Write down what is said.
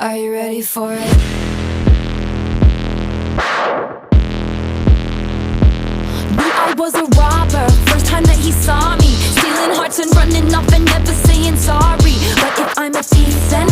Are you ready for it? Knew I was a robber, first time that he saw me, stealing hearts and running off and never saying sorry. But if I'm a thief, then